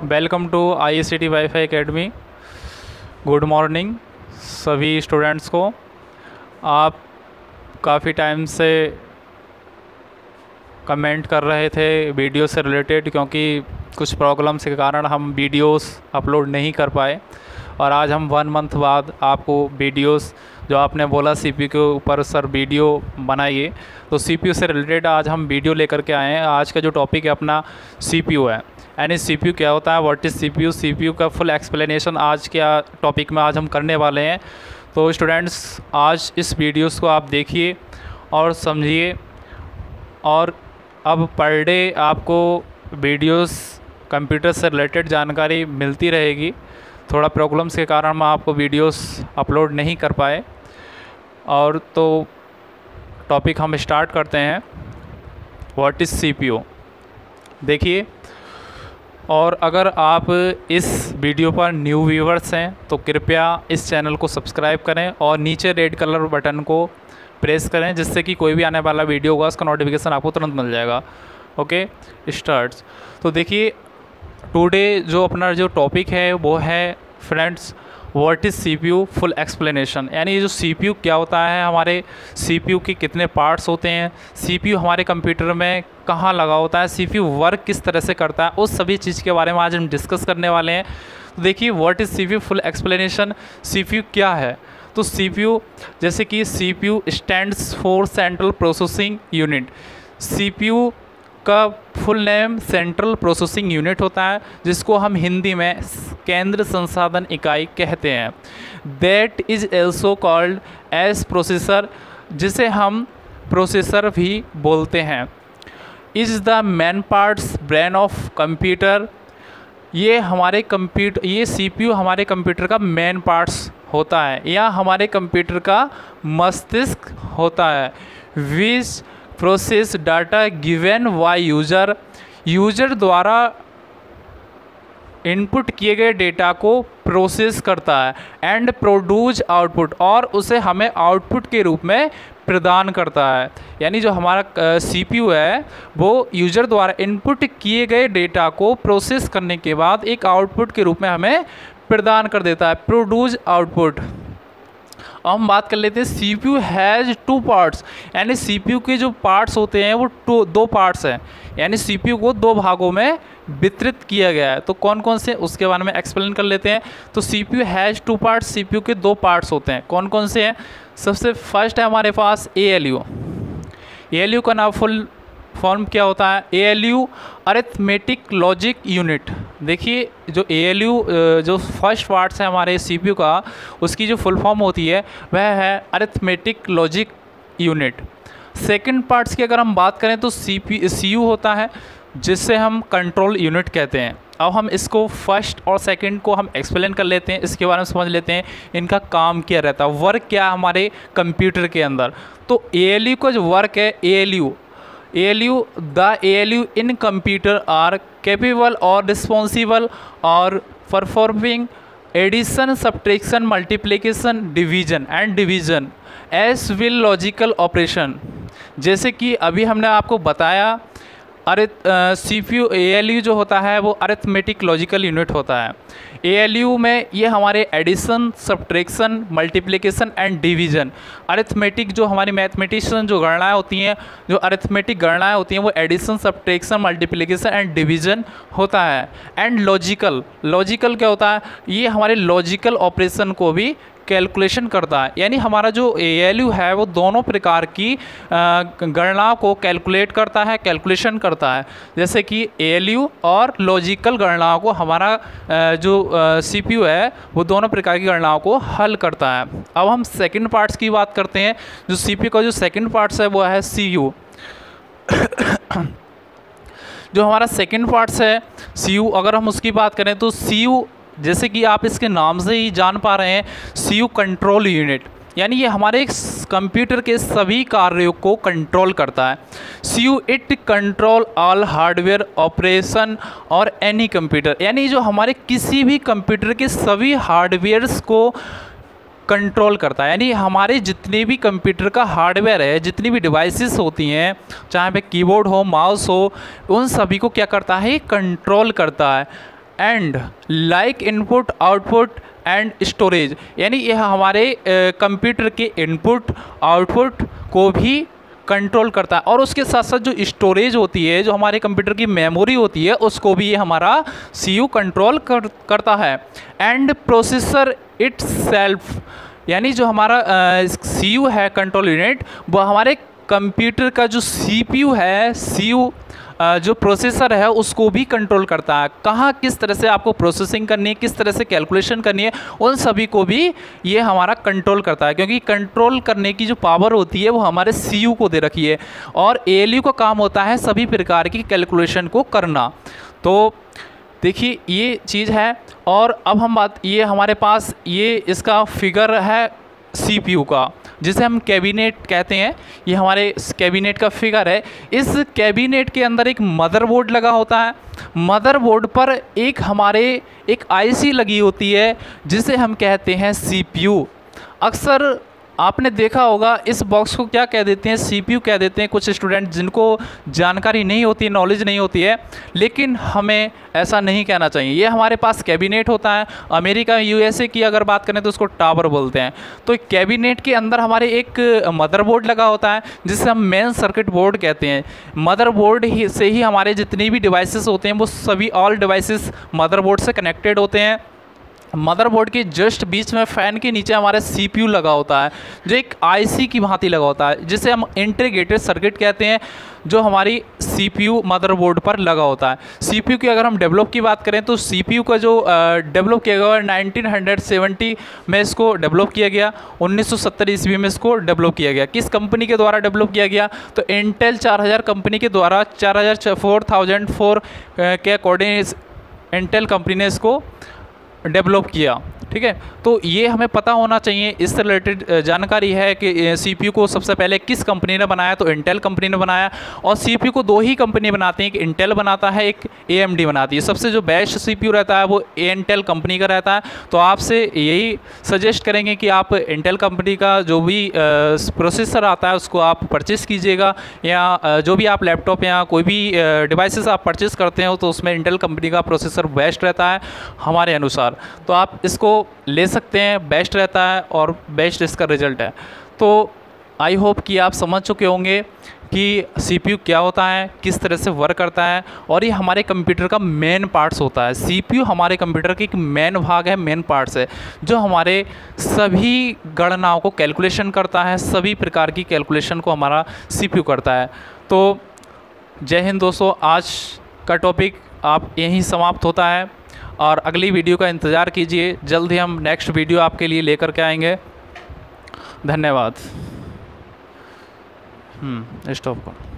Welcome to ICT WiFi academy. Good morning सभी students को। आप काफ़ी टाइम से कमेंट कर रहे थे वीडियो से रिलेटेड, क्योंकि कुछ प्रॉब्लम्स के कारण हम वीडियोस अपलोड नहीं कर पाए और आज हम 1 मंथ बाद आपको वीडियोस जो आपने बोला CPU के ऊपर सर वीडियो बनाइए, तो CPU से रिलेटेड आज हम वीडियो लेकर के आए हैं। आज का जो टॉपिक है अपना CPU है, यानी CPU क्या होता है, व्हाट इज़ CPU का फुल एक्सप्लेनेशन आज के टॉपिक में आज हम करने वाले हैं। तो स्टूडेंट्स आज इस वीडियोस को आप देखिए और समझिए, और अब पर डे आपको वीडियोस कंप्यूटर से रिलेटेड जानकारी मिलती रहेगी। थोड़ा प्रॉब्लम्स के कारण हम आपको वीडियोस अपलोड नहीं कर पाए, और तो टॉपिक हम स्टार्ट करते हैं। व्हाट इज़ CPU देखिए, और अगर आप इस वीडियो पर न्यू व्यूवर्स हैं तो कृपया इस चैनल को सब्सक्राइब करें और नीचे रेड कलर बटन को प्रेस करें, जिससे कि कोई भी आने वाला वीडियो होगा उसका नोटिफिकेशन आपको तुरंत मिल जाएगा। Okay starts. तो देखिए टुडे जो अपना जो टॉपिक है वो है friends what is CPU full explanation, यानी ये जो CPU क्या होता है, हमारे CPU के कितने पार्ट्स होते हैं, CPU हमारे कंप्यूटर में कहाँ लगा होता है, CPU वर्क किस तरह से करता है, उस सभी चीज़ के बारे में आज हम डिस्कस करने वाले हैं। तो देखिए what is CPU full explanation, CPU क्या है। तो CPU जैसे कि CPU stands for central processing unit. CPU का full name central processing unit होता है, जिसको हम हिंदी में केंद्र संसाधन इकाई कहते हैं। That is also called as processor, जिसे हम प्रोसेसर भी बोलते हैं। Is the main parts brain of computer. ये CPU हमारे कंप्यूटर का मेन पार्ट्स होता है, या हमारे कंप्यूटर का मस्तिष्क होता है। Which process data given by user द्वारा इनपुट किए गए डेटा को प्रोसेस करता है एंड प्रोड्यूस आउटपुट, और उसे हमें आउटपुट के रूप में प्रदान करता है। यानी जो हमारा CPU है वो यूज़र द्वारा इनपुट किए गए डेटा को प्रोसेस करने के बाद एक आउटपुट के रूप में हमें प्रदान कर देता है, प्रोड्यूस आउटपुट। अब हम बात कर लेते हैं CPU हैज़ 2 पार्ट्स, यानी CPU के जो पार्ट्स होते हैं वो 2 पार्ट्स हैं, यानी CPU को 2 भागों में वितरित किया गया है। तो कौन कौन से उसके बारे में एक्सप्लेन कर लेते हैं। तो CPU हैज़ 2 पार्ट्स, CPU के 2 पार्ट्स होते हैं। कौन कौन से हैं। सबसे फर्स्ट है हमारे पास ALU का नाम फुल फॉर्म क्या होता है, ALU अरिथमेटिक लॉजिक यूनिट। देखिए जो ALU जो फर्स्ट पार्ट्स है हमारे CPU का, उसकी जो फुल फॉर्म होती है वह है arithmetic logic unit. Second parts की अगर हम बात करें तो CU होता है, जिससे हम कंट्रोल यूनिट कहते हैं। अब हम इसको फर्स्ट और सेकंड को हम एक्सप्लेन कर लेते हैं, इसके बारे में समझ लेते हैं इनका काम क्या रहता है, वर्क क्या है हमारे कंप्यूटर के अंदर। तो ALU का जो वर्क है, ALU in computer are capable or responsible or performing addition, subtraction, multiplication, division as will logical operation। जैसे कि अभी हमने आपको बताया CPU ALU जो होता है वो अरिथमेटिक लॉजिकल यूनिट होता है। ALU में ये हमारे addition, subtraction, multiplication and division, arithmetic जो हमारी मैथमेटिशियन जो गणनाएं होती हैं, जो अरिथमेटिक गणनाएं होती हैं वो addition, subtraction, multiplication and division होता है। एंड लॉजिकल क्या होता है, ये हमारे लॉजिकल ऑपरेशन को भी कैलकुलेशन करता है। यानी हमारा जो ALU है वो दोनों प्रकार की गणनाओं को कैलकुलेशन करता है। जैसे कि ALU और लॉजिकल गणनाओं को हमारा जो CPU है वो दोनों प्रकार की गणनाओं को हल करता है। अब हम सेकंड पार्ट्स की बात करते हैं। जो CPU का जो सेकंड पार्ट्स है वो है CU। जो हमारा सेकंड पार्ट्स है CU, अगर हम उसकी बात करें तो CU जैसे कि आप इसके नाम से ही जान पा रहे हैं, CU कंट्रोल यूनिट, यानी ये हमारे कंप्यूटर के सभी कार्यों को कंट्रोल करता है। CU it control all hardware operation और एनी कंप्यूटर, यानी जो हमारे किसी भी कंप्यूटर के सभी हार्डवेयर्स को कंट्रोल करता है। यानी हमारे जितने भी कंप्यूटर का हार्डवेयर है, जितनी भी डिवाइसेस होती हैं, चाहे पे कीबोर्ड हो, माउस हो, उन सभी को क्या करता है, कंट्रोल करता है। And like input output and storage, यानी यह हमारे कंप्यूटर के इनपुट आउटपुट को भी कंट्रोल करता है, और उसके साथ साथ जो स्टोरेज होती है, जो हमारे कंप्यूटर की मेमोरी होती है, उसको भी ये हमारा सीयू कंट्रोल करता है। एंड प्रोसेसर इटसेल्फ, यानी जो हमारा सीयू है कंट्रोल यूनिट, वो हमारे कंप्यूटर का जो सीपीयू है, सीयू जो प्रोसेसर है उसको भी कंट्रोल करता है। कहाँ किस तरह से आपको प्रोसेसिंग करनी है, किस तरह से कैलकुलेशन करनी है, उन सभी को भी ये हमारा कंट्रोल करता है, क्योंकि कंट्रोल करने की जो पावर होती है वो हमारे सीयू को दे रखी है, और एएलयू का काम होता है सभी प्रकार की कैलकुलेशन को करना। तो देखिए ये चीज़ है। और अब हम बात, ये हमारे पास ये इसका फिगर है सीपीयू का, जिसे हम कैबिनेट कहते हैं। ये हमारे कैबिनेट का फिगर है। इस कैबिनेट के अंदर एक मदरबोर्ड लगा होता है। मदरबोर्ड पर एक आईसी लगी होती है, जिसे हम कहते हैं सीपीयू। अक्सर आपने देखा होगा इस बॉक्स को क्या कह देते हैं, सीपीयू कह देते हैं कुछ स्टूडेंट जिनको जानकारी नहीं होती, नॉलेज नहीं होती है, लेकिन हमें ऐसा नहीं कहना चाहिए। ये हमारे पास कैबिनेट होता है। अमेरिका यूएसए की अगर बात करें तो उसको टावर बोलते हैं। तो कैबिनेट के अंदर हमारे एक मदरबोर्ड लगा होता है, जिसे हम मेन सर्किट बोर्ड कहते हैं। मदरबोर्ड से ही हमारे जितनी भी डिवाइसेस होते हैं वो सभी ऑल डिवाइसेस मदरबोर्ड से कनेक्टेड होते हैं। मदरबोर्ड के जस्ट बीच में फ़ैन के नीचे हमारा सीपीयू लगा होता है, जो एक आईसी की भांति लगा होता है, जिसे हम इंटीग्रेटेड सर्किट कहते हैं, जो हमारी सीपीयू मदरबोर्ड पर लगा होता है। सीपीयू की अगर हम डेवलप की बात करें तो सीपीयू का जो डेवलप किया गया 1970 में इसको डेवलप किया गया, 1970 ईस्वी में इसको डेवलप किया गया। किस कंपनी के द्वारा डेवलप किया गया? तो इंटेल 4000 कंपनी के द्वारा 4004 के अकॉर्डिंग इंटेल कंपनी ने इसको डेवलप किया। ठीक है, तो ये हमें पता होना चाहिए। इससे रिलेटेड जानकारी है कि सीपीयू को सबसे पहले किस कंपनी ने बनाया, तो इंटेल कंपनी ने बनाया। और सीपीयू को दो ही कंपनी बनाती हैं, एक इंटेल बनाता है, एक एएमडी बनाती है। सबसे जो बेस्ट सीपीयू रहता है वो इंटेल कंपनी का रहता है। तो आपसे यही सजेस्ट करेंगे कि आप इंटेल कंपनी का जो भी प्रोसेसर आता है उसको आप परचेज़ कीजिएगा, या जो भी आप लैपटॉप या कोई भी डिवाइसेस आप परचेज़ करते हो तो उसमें इंटेल कंपनी का प्रोसेसर बेस्ट रहता है हमारे अनुसार। तो आप इसको ले सकते हैं, बेस्ट रहता है और बेस्ट इसका रिजल्ट है। तो आई होप कि आप समझ चुके होंगे कि सीपीयू क्या होता है, किस तरह से वर्क करता है, और ये हमारे कंप्यूटर का मेन पार्ट्स होता है। सीपीयू हमारे कंप्यूटर का एक मेन भाग है, मेन पार्ट्स है, जो हमारे सभी गणनाओं को कैलकुलेशन करता है, सभी प्रकार की कैलकुलेशन को हमारा सीपीयू करता है। तो जय हिंद दोस्तों, आज का टॉपिक आप यहीं समाप्त होता है, और अगली वीडियो का इंतज़ार कीजिए। जल्द ही हम नेक्स्ट वीडियो आपके लिए लेकर के आएंगे। धन्यवाद। स्टॉप करो।